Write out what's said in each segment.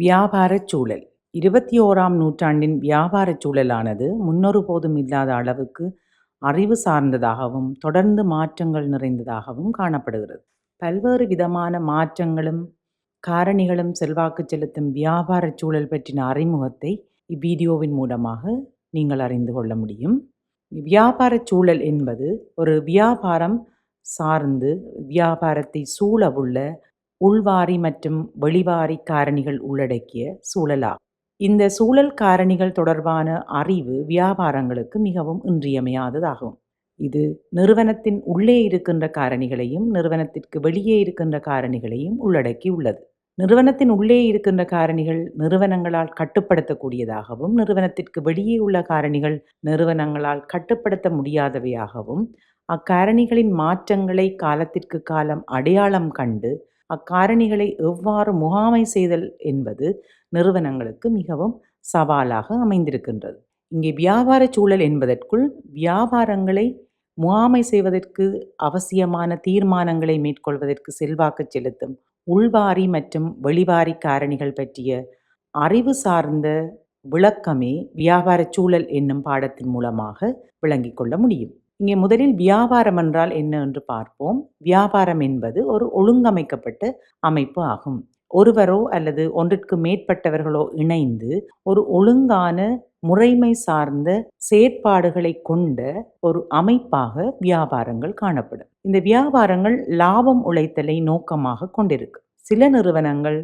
வியாபாரச் சூழல் 21ஆம் நூற்றாண்டின் வியாபாரச் சூழலானது முன்னொருபோதும் இல்லாத அளவுக்கு அறிவு சார்ந்ததாகவும் தொடர்ந்து மாற்றங்கள் நிறைந்ததாகவும் காணப்படுகிறது. பல்வேறு விதமான மாற்றங்களும் காரணிகளும் செல்வாக்கு செலுத்தும் வியாபாரச் சூழல் பற்றின அறிமுகத்தை இவ்வீடியோவின் மூலமாக நீங்கள் அறிந்து கொள்ள முடியும். வியாபாரச் சூழல் என்பது ஒரு வியாபாரம் சார்ந்து வியாபாரத்தை சூழவுள்ள உள்வாரி மற்றும் வெளிவாரி காரணிகள் உள்ளடக்கிய சூழலாகும். இந்த சூழல் காரணிகள் தொடர்பான அறிவு வியாபாரங்களுக்கு மிகவும் இன்றியமையாததாகும். இது நிறுவனத்தின் உள்ளே இருக்கின்ற காரணிகளையும் நிறுவனத்திற்கு வெளியே இருக்கின்ற காரணிகளையும் உள்ளடக்கி உள்ளது. நிறுவனத்தின் உள்ளே இருக்கின்ற காரணிகள் நிறுவனங்களால் கட்டுப்படுத்தக்கூடியதாகவும் நிறுவனத்திற்கு வெளியே உள்ள காரணிகள் நிறுவனங்களால் கட்டுப்படுத்த முடியாதவையாகவும் அக்காரணிகளின் மாற்றங்களை காலத்திற்கு காலம் அடையாளம் கண்டு அக்காரணிகளை எவ்வாறு முகாமை செய்தல் என்பது நிறுவனங்களுக்கு மிகவும் சவாலாக அமைந்திருக்கின்றது. இங்கே வியாபார சூழல் என்பதற்குள் வியாபாரங்களை முகாமை செய்வதற்கு அவசியமான தீர்மானங்களை மேற்கொள்வதற்கு செல்வாக்கு செலுத்தும் உள்வாரி மற்றும் வெளிவாரி காரணிகள் பற்றிய அறிவு சார்ந்த விளக்கமே வியாபார சூழல் என்னும் பாடத்தின் மூலமாக விளங்கிக் கொள்ள முடியும். இங்கே முதலில் வியாபாரம் என்றால் என்ன என்று பார்ப்போம். வியாபாரம் என்பது ஒரு ஒழுங்கமைக்கப்பட்ட அமைப்பு ஆகும். ஒருவரோ அல்லது ஒன்றிற்கு மேற்பட்டவர்களோ இணைந்து ஒரு ஒழுங்கான முறைமை சார்ந்த செயற்பாடுகளை கொண்ட ஒரு அமைப்பாக வியாபாரங்கள் காணப்படும். இந்த வியாபாரங்கள் லாபம் உழைத்தலை நோக்கமாக கொண்டிருக்கு. சில நிறுவனங்கள்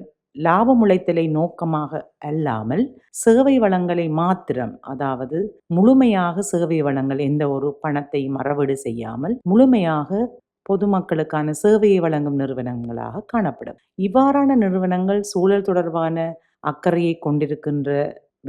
லாபம் உழைத்தலை நோக்கமாக அல்லாமல் சேவை வளங்களை மாத்திரம், அதாவது முழுமையாக சேவை வளங்கள் எந்த ஒரு பணத்தையும் அறவீடு செய்யாமல் முழுமையாக பொதுமக்களுக்கான சேவையை வழங்கும் நிறுவனங்களாக காணப்படும். இவ்வாறான நிறுவனங்கள் சூழல் தொடர்பான அக்கறையை கொண்டிருக்கின்ற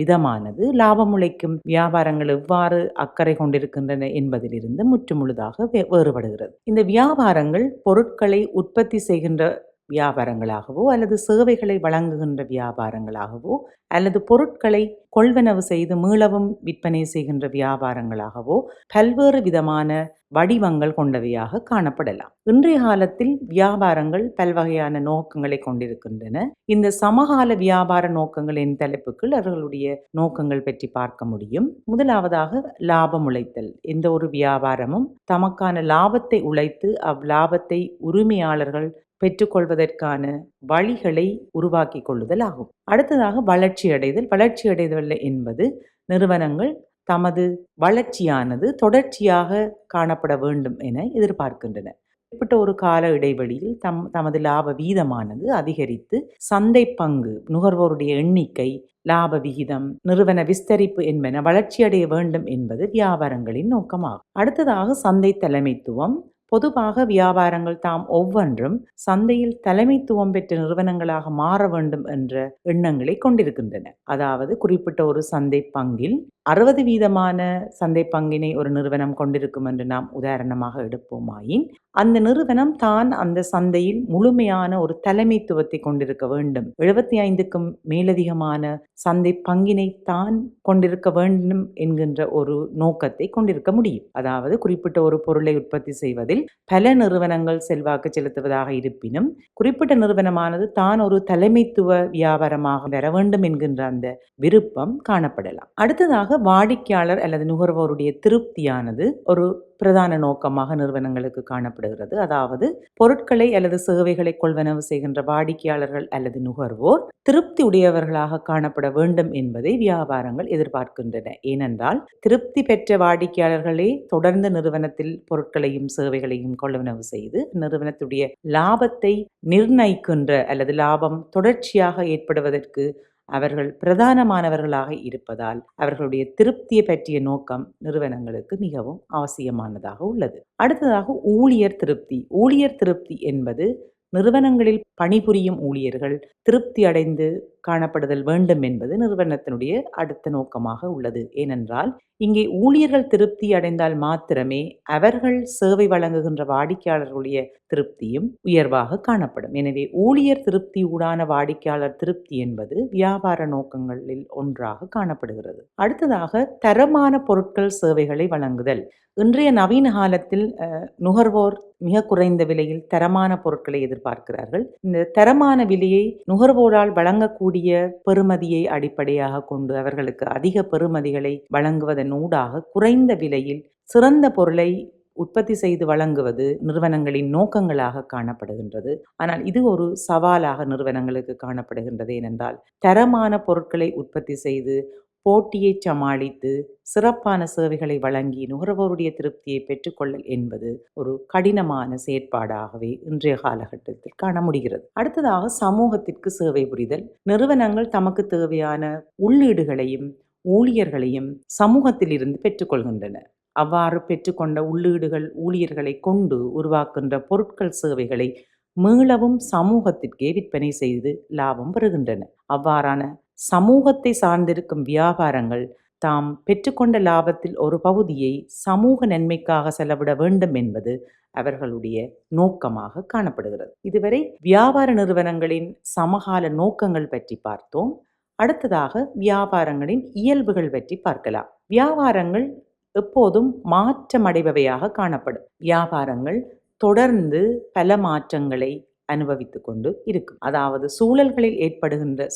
விதமானது லாபம் உழைக்கும் வியாபாரங்கள் எவ்வாறு அக்கறை கொண்டிருக்கின்றன என்பதிலிருந்து முற்றுமுழுதாக வேறுபடுகிறது. இந்த வியாபாரங்கள் பொருட்களை உற்பத்தி செய்கின்ற வியாபாரங்களாகவோ அல்லது சேவைகளை வழங்குகின்ற வியாபாரங்களாகவோ அல்லது பொருட்களை கொள்வனவு செய்து மீளவும் விற்பனை செய்கின்ற வியாபாரங்களாகவோ பல்வேறு விதமான வடிவங்கள் கொண்டவையாக காணப்படலாம். இன்றைய காலத்தில் வியாபாரங்கள் பல்வகையான நோக்கங்களை கொண்டிருக்கின்றன. இந்த சமகால வியாபார நோக்கங்கள் என் தலைப்புக்குள் அவர்களுடைய நோக்கங்கள் பற்றி பார்க்க முடியும். முதலாவதாக லாபம் உழைத்தல். எந்த ஒரு வியாபாரமும் தமக்கான லாபத்தை உழைத்து அவ்லாபத்தை உரிமையாளர்கள் பெற்றுக்கொள்வதற்கான வழிகளை உருவாக்கி கொள்ளுதல் ஆகும். அடுத்ததாக வளர்ச்சி அடைதல். வளர்ச்சி அடைதல் என்பது நிறுவனங்கள் தமது வளர்ச்சியானது தொடர்ச்சியாக காணப்பட வேண்டும் என எதிர்பார்க்கின்றன. குறிப்பிட்ட ஒரு கால இடைவெளியில் தமது லாப வீதமானது அதிகரித்து சந்தை பங்கு, நுகர்வோருடைய எண்ணிக்கை, லாப விகிதம், நிறுவன விஸ்தரிப்பு என்பன வளர்ச்சியடைய வேண்டும் என்பது வியாபாரங்களின் நோக்கமாகும். அடுத்ததாக சந்தை தலைமைத்துவம். பொதுவாக வியாபாரங்கள் தாம் ஒவ்வொன்றும் சந்தையில் தலைமைத்துவம் பெற்ற நிறுவனங்களாக மாற வேண்டும் என்ற எண்ணங்களை கொண்டிருக்கின்றன. அதாவது குறிப்பிட்ட ஒரு சந்தை பங்கில் 60% சந்தை பங்கினை ஒரு நிறுவனம் கொண்டிருக்கும் என்று நாம் உதாரணமாக எடுப்போமாயின் அந்த நிறுவனம் தான் அந்த சந்தையில் முழுமையான ஒரு தலைமைத்துவத்தை கொண்டிருக்க வேண்டும். 75க்கும் மேலதிகமான சந்தை பங்கினை தான் கொண்டிருக்க வேண்டும் என்கின்ற ஒரு நோக்கத்தை கொண்டிருக்க முடியும். அதாவது குறிப்பிட்ட ஒரு பொருளை உற்பத்தி செய்வதில் பல நிறுவனங்கள் செல்வாக்கு செலுத்துவதாக இருப்பினும் குறிப்பிட்ட நிறுவனமானது தான் ஒரு தலைமைத்துவ வியாபாரமாக வர வேண்டும் என்கின்ற அந்த விருப்பம் காணப்படலாம். அடுத்ததாக வாடிக்கையாளர் அல்லது நுகர்வோருடைய திருப்தியானது ஒரு பிரதான நோக்கமாக நிறுவனங்களுக்கு காணப்படுகிறது. அதாவது பொருட்களை அல்லது சேவைகளை கொள்வனவு செய்கின்ற வாடிக்கையாளர்கள் அல்லது நுகர்வோர் திருப்தி உடையவர்களாக காணப்பட வேண்டும் என்பதை வியாபாரங்கள் எதிர்பார்க்கின்றன. ஏனென்றால் திருப்தி பெற்ற வாடிக்கையாளர்களே தொடர்ந்து நிறுவனத்தில் பொருட்களையும் சேவைகளையும் கொள்வனவு செய்து நிறுவனத்துடைய லாபத்தை நிர்ணயிக்கின்ற அல்லது லாபம் தொடர்ச்சியாக ஏற்படுவதற்கு அவர்கள் பிரதானமானவர்களாக இருப்பதால் அவர்களுடைய திருப்தியை பற்றிய நோக்கம் நிறுவனங்களுக்கு மிகவும் அவசியமானதாக உள்ளது. அடுத்ததாக ஊழியர் திருப்தி. ஊழியர் திருப்தி என்பது நிறுவனங்களில் பணிபுரியும் ஊழியர்கள் திருப்தி அடைந்து காணப்படுதல் வேண்டும் என்பது நிறுவனத்தினுடைய அடுத்த நோக்கமாக உள்ளது. ஏனென்றால் இங்கே ஊழியர்கள் திருப்தி அடைந்தால் மாத்திரமே அவர்கள் சேவை வழங்குகின்ற வாடிக்கையாளர்களுடைய திருப்தியும் உயர்வாக காணப்படும். எனவே ஊழியர் திருப்தியூடான வாடிக்கையாளர் திருப்தி என்பது வியாபார நோக்கங்களில் ஒன்றாக காணப்படுகிறது. அடுத்ததாக தரமான பொருட்கள் சேவைகளை வழங்குதல். இன்றைய நவீன காலத்தில் நுகர்வோர் மிக குறைந்த விலையில் தரமான பொருட்களை எதிர்பார்க்கிறார்கள். இந்த தரமான விலையை நுகர்வோரால் வழங்கக்கூடிய இருக்கக்கூடிய பெறுமதியை அடிப்படையாக கொண்டு அவர்களுக்கு அதிக பெறுமதிகளை வழங்குவதன் ஊடாக குறைந்த விலையில் சிறந்த பொருளை உற்பத்தி செய்து வழங்குவது நிறுவனங்களின் நோக்கங்களாக காணப்படுகின்றது. ஆனால் இது ஒரு சவாலாக நிறுவனங்களுக்கு காணப்படுகின்றது. ஏனென்றால் தரமான பொருட்களை உற்பத்தி செய்து போட்டியை சமாளித்து சிறப்பான சேவைகளை வழங்கி நுகர்வோருடைய திருப்தியை பெற்றுக்கொள்ளல் என்பது ஒரு கடினமான செயற்பாடாகவே இன்றைய காலகட்டத்தில் காண முடிகிறது. அடுத்ததாக சமூகத்திற்கு சேவை புரிதல். நிறுவனங்கள் தமக்கு தேவையான உள்ளீடுகளையும் ஊழியர்களையும் சமூகத்திலிருந்து பெற்றுக்கொள்கின்றன. அவ்வாறு பெற்றுக்கொண்ட உள்ளீடுகள் ஊழியர்களை கொண்டு உருவாக்குகின்ற பொருட்கள் சேவைகளை மீளவும் சமூகத்திற்கே விற்பனை செய்து லாபம் பெறுகின்றன. அவ்வாறான சமூகத்தை சார்ந்திருக்கும் வியாபாரங்கள் தாம் பெற்றுக்கொண்ட லாபத்தில் ஒரு பகுதியை சமூக நன்மைக்காக செலவிட வேண்டும் என்பது அவர்களுடைய நோக்கமாக காணப்படுகிறது. இதுவரை வியாபார நிறுவனங்களின் சமகால நோக்கங்கள் பற்றி பார்த்தோம். அடுத்ததாக வியாபாரங்களின் இயல்புகள் பற்றி பார்க்கலாம். வியாபாரங்கள் எப்போதும் மாற்றமடைபவையாக காணப்படும். வியாபாரங்கள் தொடர்ந்து பல மாற்றங்களை அனுபவித்துக் கொண்டு இருக்கும். அதாவது சூழல்களில் ஏற்படுகின்ற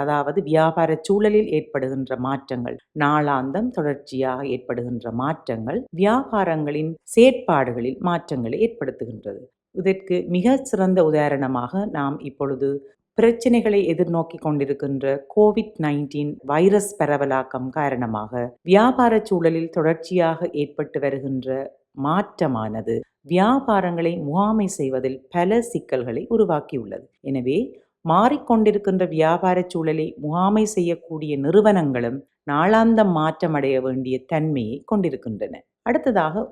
அதாவது வியாபார சூழலில் ஏற்படுகின்ற மாற்றங்கள், நாளாந்தம் தொடர்ச்சியாக ஏற்படுகின்ற மாற்றங்கள் வியாபாரங்களின் செயற்பாடுகளில் மாற்றங்களை ஏற்படுத்துகின்றது. இதற்கு மிக சிறந்த உதாரணமாக நாம் இப்பொழுது பிரச்சனைகளை எதிர்நோக்கி கொண்டிருக்கின்ற COVID-19 வைரஸ் பரவலாக்கம் காரணமாக வியாபார சூழலில் தொடர்ச்சியாக ஏற்பட்டு வருகின்ற மாற்றமானது வியாபாரங்களை முகாமை செய்வதில் பல சிக்கல்களை உருவாக்கியுள்ளது. எனவே மாறிக்கொண்டிருக்கின்ற வியாபார சூழலை முகாமை செய்யக்கூடிய நிறுவனங்களும் நாளாந்தம் மாற்றமடைய வேண்டிய தன்மையை கொண்டிருக்கின்றன. அடுத்ததாக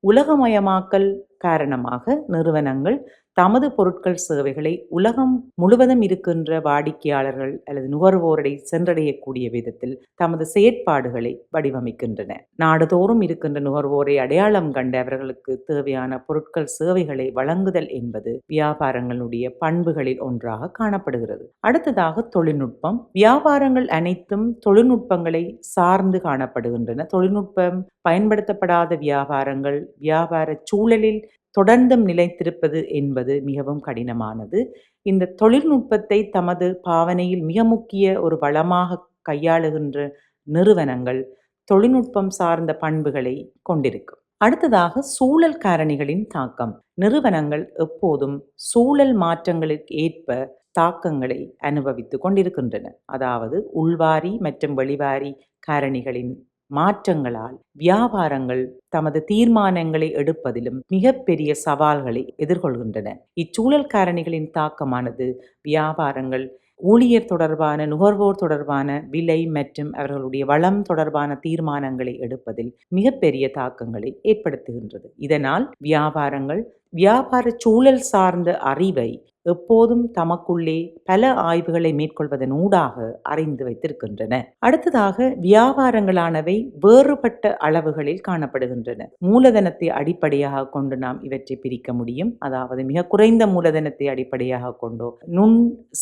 உலகமயமாக்கல் காரணமாக நிறுவனங்கள் தமது பொருட்கள் சேவைகளை உலகம் முழுவதும் இருக்கின்ற வாடிக்கையாளர்கள் அல்லது நுகர்வோரை சென்றடையக்கூடிய விதத்தில் தமது செயற்பாடுகளை வடிவமைக்கின்றன. நாடுதோறும் இருக்கின்ற நுகர்வோரை அடையாளம் கண்டு அவர்களுக்கு தேவையான பொருட்கள் சேவைகளை வழங்குதல் என்பது வியாபாரங்களுடைய பண்புகளில் ஒன்றாக காணப்படுகிறது. அடுத்ததாக தொழில்நுட்பம். வியாபாரங்கள் அனைத்தும் தொழில்நுட்பங்களை சார்ந்து காணப்படுகின்றன. தொழில்நுட்பம் பயன்படுத்தப்படாத வியாபாரங்கள் வியாபார சூழலில் தொடர்ந்தும் நிலைத்திருப்பது என்பது மிகவும் கடினமானது. இந்த தொழில்நுட்பத்தை தமது பாவனையில் மிக முக்கிய ஒரு வளமாக கையாளுகின்ற நிறுவனங்கள் தொழில்நுட்பம் சார்ந்த பண்புகளை கொண்டிருக்கும். அடுத்ததாக சூழல் காரணிகளின் தாக்கம். நிறுவனங்கள் எப்போதும் சூழல் மாற்றங்களுக்கு ஏற்ப தாக்கங்களை அனுபவித்துக் கொண்டிருக்கின்றன. அதாவது உள்வாரி மற்றும் வெளிவாரி காரணிகளின் மாற்றங்களால் வியாபாரங்கள் தமது தீர்மானங்களை எடுப்பதிலும் மிகப்பெரிய சவால்களை எதிர்கொள்கின்றன. இச்சூழல் காரணிகளின் தாக்கமானது வியாபாரங்கள் ஊழியர் தொடர்பான நுகர்வோர் தொடர்பான விலை மற்றும் அவர்களுடைய வளம் தொடர்பான தீர்மானங்களை எடுப்பதில் மிகப்பெரிய தாக்கங்களை ஏற்படுத்துகின்றது. இதனால் வியாபாரங்கள் வியாபார சூழல் சார்ந்த அறிவை எப்போதும் தமக்குள்ளே பல ஆய்வுகளை மேற்கொள்வதன் ஊடாக அறிந்து வைத்திருக்கின்றன. அடுத்ததாக வியாபாரங்களானவை வேறுபட்ட அளவுகளில் காணப்படுகின்றன. மூலதனத்தை அடிப்படையாக கொண்டு நாம் இவற்றை பிரிக்க முடியும். அதாவது மிக குறைந்த மூலதனத்தை அடிப்படையாக கொண்டோ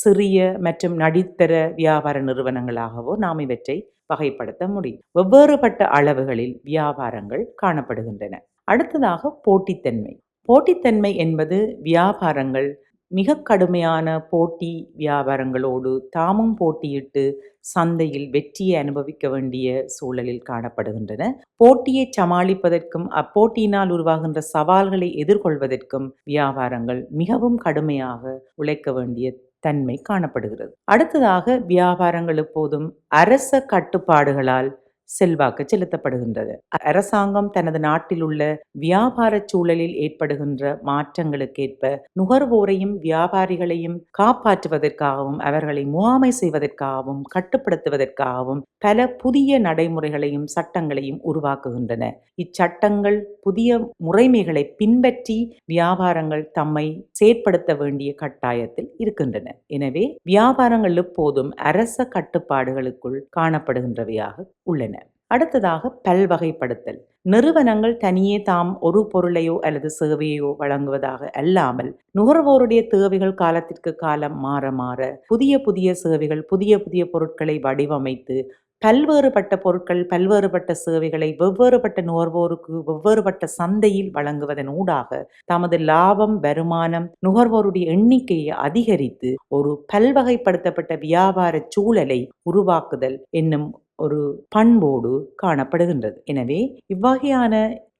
சிறிய மற்றும் நடுத்தர வியாபார நிறுவனங்களாகவோ நாம் இவற்றை வகைப்படுத்த முடியும். வெவ்வேறுபட்ட அளவுகளில் வியாபாரங்கள் காணப்படுகின்றன. அடுத்ததாக போட்டித்தன்மை என்பது வியாபாரங்கள் மிக கடுமையான போட்டி வியாபாரங்களோடு தாமும் போட்டியிட்டு சந்தையில் வெற்றியை அனுபவிக்க வேண்டிய சூழலில் காணப்படுகின்றன. போட்டியை சமாளிப்பதற்கும் அப்போட்டியினால் உருவாகின்ற சவால்களை எதிர்கொள்வதற்கும் வியாபாரங்கள் மிகவும் கடுமையாக உழைக்க வேண்டிய தன்மை காணப்படுகிறது. அடுத்ததாக வியாபாரங்கள் எப்போதும் அரச கட்டுப்பாடுகளால் செல்வாக்கு செலுத்தப்படுகின்றது. அரசாங்கம் தனது நாட்டில் உள்ள வியாபார சூழலில் ஏற்படுகின்ற மாற்றங்களுக்கேற்ப நுகர்வோரையும் வியாபாரிகளையும் காப்பாற்றுவதற்காகவும் அவர்களை முகாமை செய்வதற்காகவும் கட்டுப்படுத்துவதற்காகவும் பல புதிய நடைமுறைகளையும் சட்டங்களையும் உருவாக்குகின்றன. இச்சட்டங்கள் புதிய முறைமைகளை பின்பற்றி வியாபாரங்கள் தம்மை செயற்படுத்த வேண்டிய கட்டாயத்தில் இருக்கின்றன. எனவே வியாபாரங்கள் எப்போதும் அரச கட்டுப்பாடுகளுக்குள் காணப்படுகின்றவையாக உள்ளன. அடுத்ததாக பல்வகைப்படுத்தல். நிறுவனங்கள் தனியே தாம் ஒரு பொருளையோ அல்லது சேவையோ வழங்குவதாக அல்லாமல் நுகர்வோருடைய தேவைகள் காலத்திற்கு காலம் மாற மாற புதிய புதிய சேவைகள் புதிய புதிய பொருட்களை வடிவமைத்து பல்வேறுபட்ட பொருட்கள், பல்வேறுபட்ட சேவைகளை வெவ்வேறுபட்ட நுகர்வோருக்கு வெவ்வேறுபட்ட சந்தையில் வழங்குவதன் ஊடாக தமது லாபம், வருமானம், நுகர்வோருடைய எண்ணிக்கையை அதிகரித்து ஒரு பல்வகைப்படுத்தப்பட்ட வியாபார சூழலை உருவாக்குதல் என்னும் ஒரு பண்போடு காணப்படுகின்றது. எனவே இவ்வகையான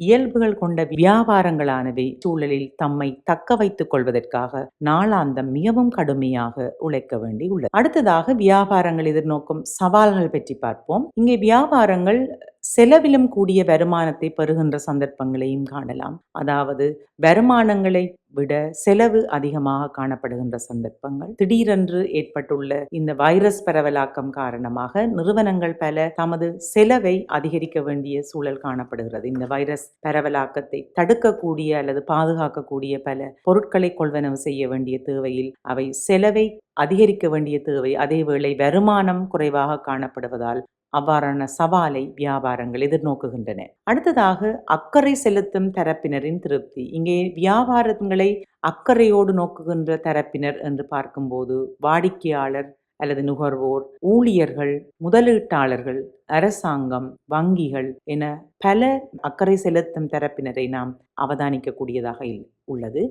இயல்புகள் கொண்ட வியாபாரங்களானவை சூழலில் தம்மை தக்க வைத்துக் கொள்வதற்காக நாளாந்தம் மிகவும் கடுமையாக உழைக்க வேண்டி உள்ளது. அடுத்ததாக வியாபாரங்கள் எதிர்நோக்கும் சவால்கள் பற்றி பார்ப்போம். இங்கே வியாபாரங்கள் செலவிலும் கூடிய வருமானத்தை பெறுகின்ற சந்தர்ப்பங்களையும் காணலாம். அதாவது வருமானங்களை விட செலவு அதிகமாக காணப்படுகின்ற சந்தர்ப்பங்கள். திடீரென்று ஏற்பட்டுள்ள இந்த வைரஸ் பரவலாக்கம் காரணமாக நிறுவனங்கள் பல தமது செலவை அதிகரிக்க வேண்டிய சூழல் காணப்படுகிறது. இந்த வைரஸ் பரவலாக்கத்தை தடுக்கக்கூடிய அல்லது பாதுகாக்கக்கூடிய பல பொருட்களை கொள்வனவு செய்ய வேண்டிய தேவையில் அவை செலவை அதிகரிக்க வேண்டிய தேவை, அதேவேளை வருமானம் குறைவாக காணப்படுவதால் அவ்வாறான சவாலை வியாபாரங்கள் எதிர்நோக்குகின்றன. அடுத்ததாக அக்கறை செலுத்தும் தரப்பினரின் திருப்தி. இங்கே வியாபாரங்களை அக்கறையோடு நோக்குகின்ற தரப்பினர் என்று பார்க்கும்போது வாடிக்கையாளர் அல்லது நுகர்வோர், ஊழியர்கள், முதலீட்டாளர்கள், அரசாங்கம், வங்கிகள் என பல அக்கறை செலுத்தும் தரப்பினரை நாம் அவதானிக்கக்கூடியதாக உள்ளது.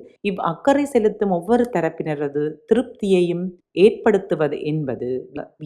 அக்கறை செலுத்தும் ஒவ்வொரு தரப்பினரது திருப்தியையும் ஏற்படுத்துவது என்பது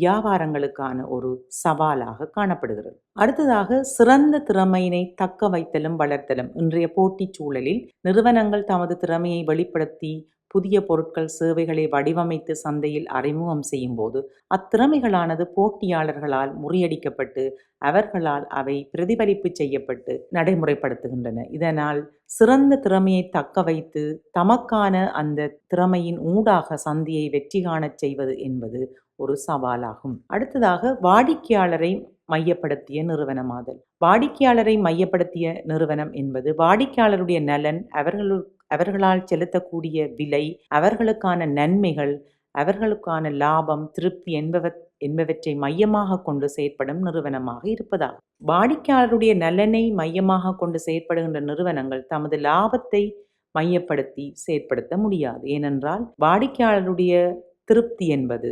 வியாபாரங்களுக்கான ஒரு சவாலாக காணப்படுகிறது. அடுத்ததாக சிறந்த திறமையினை தக்க வைத்தலும் வளர்த்தலும். இன்றைய போட்டி சூழலில் நிறுவனங்கள் தமது திறமையை வெளிப்படுத்தி புதிய பொருட்கள், சேவைகளை வடிவமைத்து சந்தையில் அறிமுகம் செய்யும் போது அத்திறமைகளானது போட்டியாளர்களால் முறியடிக்கப்பட்டு அவர்களால் அவை பிரதிபலிப்பு செய்யப்பட்டு நடைமுறைப்படுத்துகின்றன. இதனால் சிறந்த திறமையை தக்க வைத்து தமக்கான அந்த திறமையின் ஊடாக சந்தையை வெற்றி காணச் செய்வது என்பது ஒரு சவாலாகும். அடுத்ததாக வாடிக்கையாளரை மையப்படுத்திய நிறுவனமாதல். வாடிக்கையாளரை மையப்படுத்திய நிறுவனம் என்பது வாடிக்கையாளருடைய நலன், அவர்களால் செலுத்தக்கூடிய விலை, அவர்களுக்கான நன்மைகள், அவர்களுக்கான லாபம், திருப்தி என்பவற்றை மையமாக கொண்டு செயற்படும் நிறுவனமாக இருப்பதாகும். வாடிக்கையாளருடைய நலனை மையமாக கொண்டு செயற்படுகின்ற நிறுவனங்கள் தமது லாபத்தை மையப்படுத்தி செயற்படுத்த முடியாது. ஏனென்றால் வாடிக்கையாளருடைய திருப்தி என்பது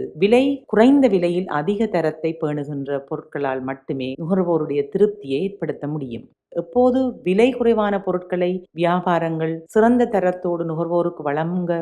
குறைந்த விலையில் அதிக தரத்தை பேணுகின்ற பொருட்களால் மட்டுமே நுகர்வோருடைய திருப்தியை ஏற்படுத்த முடியும். எப்போது விலை குறைவான பொருட்களை வியாபாரங்கள் சிறந்த தரத்தோடு நுகர்வோருக்கு வழங்க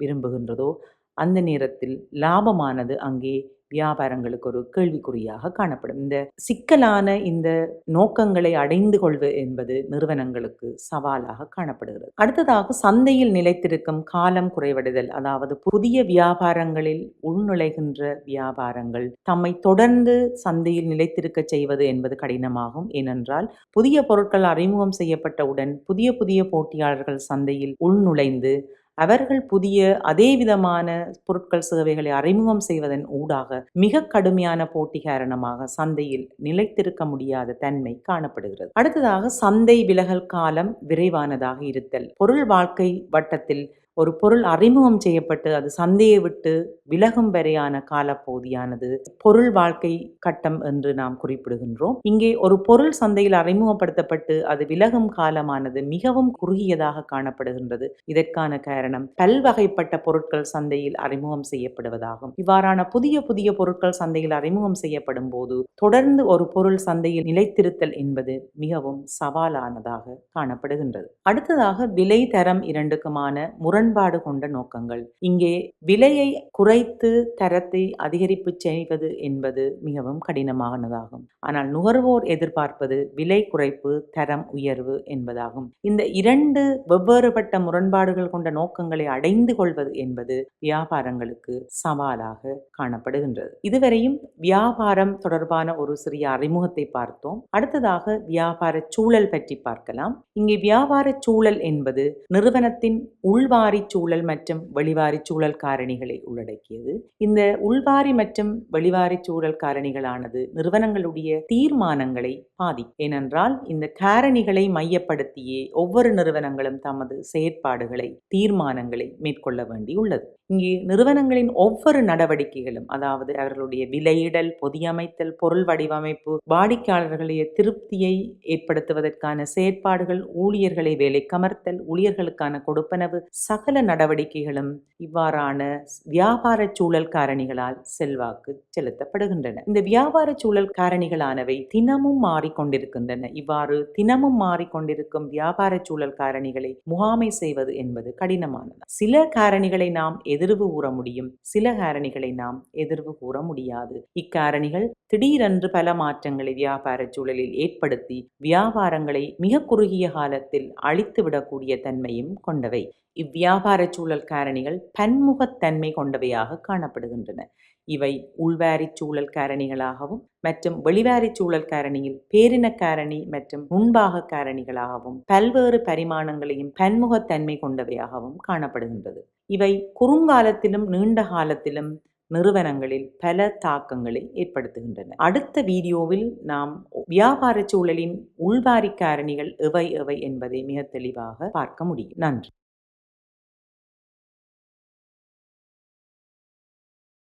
விரும்புகின்றதோ அந்த நேரத்தில் லாபமானது அங்கே வியாபாரங்களுக்கு ஒரு கேள்விக்குறியாக காணப்படும். இந்த சிக்கலான இந்த நோக்கங்களை அடைந்து கொள்வது என்பது நிறுவனங்களுக்கு சவாலாக காணப்படுகிறது. அடுத்ததாக சந்தையில் நிலைத்திருக்கும் காலம் குறைவடைதல். அதாவது புதிய வியாபாரங்களில் உள்நுழைகின்ற வியாபாரங்கள் தம்மை தொடர்ந்து சந்தையில் நிலைத்திருக்க செய்வது என்பது கடினமாகும். ஏனென்றால் புதிய பொருட்கள் அறிமுகம் செய்யப்பட்டவுடன் புதிய போட்டியாளர்கள் சந்தையில் உள்நுழைந்து அவர்கள் புதிய அதே விதமான பொருட்கள், சேவைகளை அறிமுகம் செய்வதன் ஊடாக மிக கடுமையான போட்டி காரணமாக சந்தையில் நிலைத்திருக்க முடியாத தன்மை காணப்படுகிறது. அடுத்ததாக சந்தை விலகல் காலம் விரைவானதாக இருத்தல். பொருள் வாழ்க்கை வட்டத்தில் ஒரு பொருள் அறிமுகம் செய்யப்பட்டு அது சந்தையை விட்டு விலகும் வரையான காலப்பகுதியானது பொருள் வாழ்க்கை கட்டம் என்று நாம் குறிப்பிடுகின்றோம். இங்கே ஒரு பொருள் சந்தையில் அறிமுகப்படுத்தப்பட்டு அது விலகும் காலமானது மிகவும் குறுகியதாக காணப்படுகின்றது. இதற்கான காரணம் பல்வகைப்பட்ட பொருட்கள் சந்தையில் அறிமுகம் செய்யப்படுவதாகும். இவ்வாறான புதிய பொருட்கள் சந்தையில் அறிமுகம் செய்யப்படும் போது தொடர்ந்து ஒரு பொருள் சந்தையில் நிலைத்திருத்தல் என்பது மிகவும் சவாலானதாக காணப்படுகின்றது. அடுத்ததாக விலை தரம் இரண்டுக்குமான முரண்பாடு கொண்ட நோக்கங்கள். இங்கே விலையை குறைத்து தரத்தை அதிகரிப்பு செய்வது என்பது மிகவும் கடினமானதாகும். ஆனால் நுகர்வோர் எதிர்பார்ப்பது விலை குறைப்பு, தரம் உயர்வு என்பதாகும். இந்த இரண்டு வெவ்வேறுபட்ட முரண்பாடுகள் கொண்ட நோக்கங்களை அடைந்து கொள்வது என்பது வியாபாரங்களுக்கு சவாலாக காணப்படுகின்றது. இதுவரையும் வியாபாரம் தொடர்பான ஒரு சிறிய அறிமுகத்தை பார்த்தோம். அடுத்ததாக வியாபார சூழல் பற்றி பார்க்கலாம். இங்கே வியாபார சூழல் என்பது நிறுவனத்தின் உள்வாரி சூழல் மற்றும் வெளிவாரி சூழல் காரணிகளை உள்ளடக்கியது. இந்த உள்வாரி மற்றும் வெளிவாரி சூழல் காரணிகளானது நிறுவனங்களுடைய தீர்மானங்களை பாதிக்கும். ஏனென்றால் இந்த காரணிகளை மையப்படுத்தியே ஒவ்வொரு நிறுவனங்களும் தமது செயற்பாடுகளை, தீர்மானங்களை மேற்கொள்ள வேண்டியுள்ளது. இங்கே நிறுவனங்களின் ஒவ்வொரு நடவடிக்கைகளும், அதாவது அவர்களுடைய விலையிடல், பொதியமைத்தல், பொருள் வடிவமைப்பு, வாடிக்கையாளர்களுடைய திருப்தியை ஏற்படுத்துவதற்கான செயற்பாடுகள், ஊழியர்களை வேலை கமர்த்தல், ஊழியர்களுக்கான கொடுப்பனவு, சக சகல நடவடிக்கைகளும் இவ்வாறான வியாபார சூழல் காரணிகளால் செல்வாக்கு செலுத்தப்படுகின்றன. இந்த வியாபார சூழல் காரணிகளானவை தினமும் மாறிக்கொண்டிருக்கின்றன. இவ்வாறு தினமும் மாறிக்கொண்டிருக்கும் வியாபார சூழல் காரணிகளை முகாமை செய்வது என்பது கடினமானது. சில காரணிகளை நாம் எதிர்வு கூற முடியும், சில காரணிகளை நாம் எதிர்வு கூற முடியாது. இக்காரணிகள் திடீரென்று பல மாற்றங்களை வியாபார சூழலில் ஏற்படுத்தி வியாபாரங்களை மிக குறுகிய காலத்தில் அழித்துவிடக்கூடிய தன்மையும் கொண்டவை. இவ்வியாபார சூழல் காரணிகள் பன்முகத்தன்மை கொண்டவையாக காணப்படுகின்றன. இவை உள்வாரி சூழல் காரணிகளாகவும் மற்றும் வெளிவாரி சூழல் காரணியில் பேரின காரணி மற்றும் முன்பாக காரணிகளாகவும் பல்வேறு பரிமாணங்களையும் பன்முகத்தன்மை கொண்டவையாகவும் காணப்படுகின்றது. இவை குறுங்காலத்திலும் நீண்ட காலத்திலும் நிறுவனங்களில் பல தாக்கங்களை ஏற்படுத்துகின்றன. அடுத்த வீடியோவில் நாம் வியாபார சூழலின் உள்வாரி காரணிகள் எவை எவை என்பதை மிக தெளிவாக பார்க்க முடியும். நன்றி.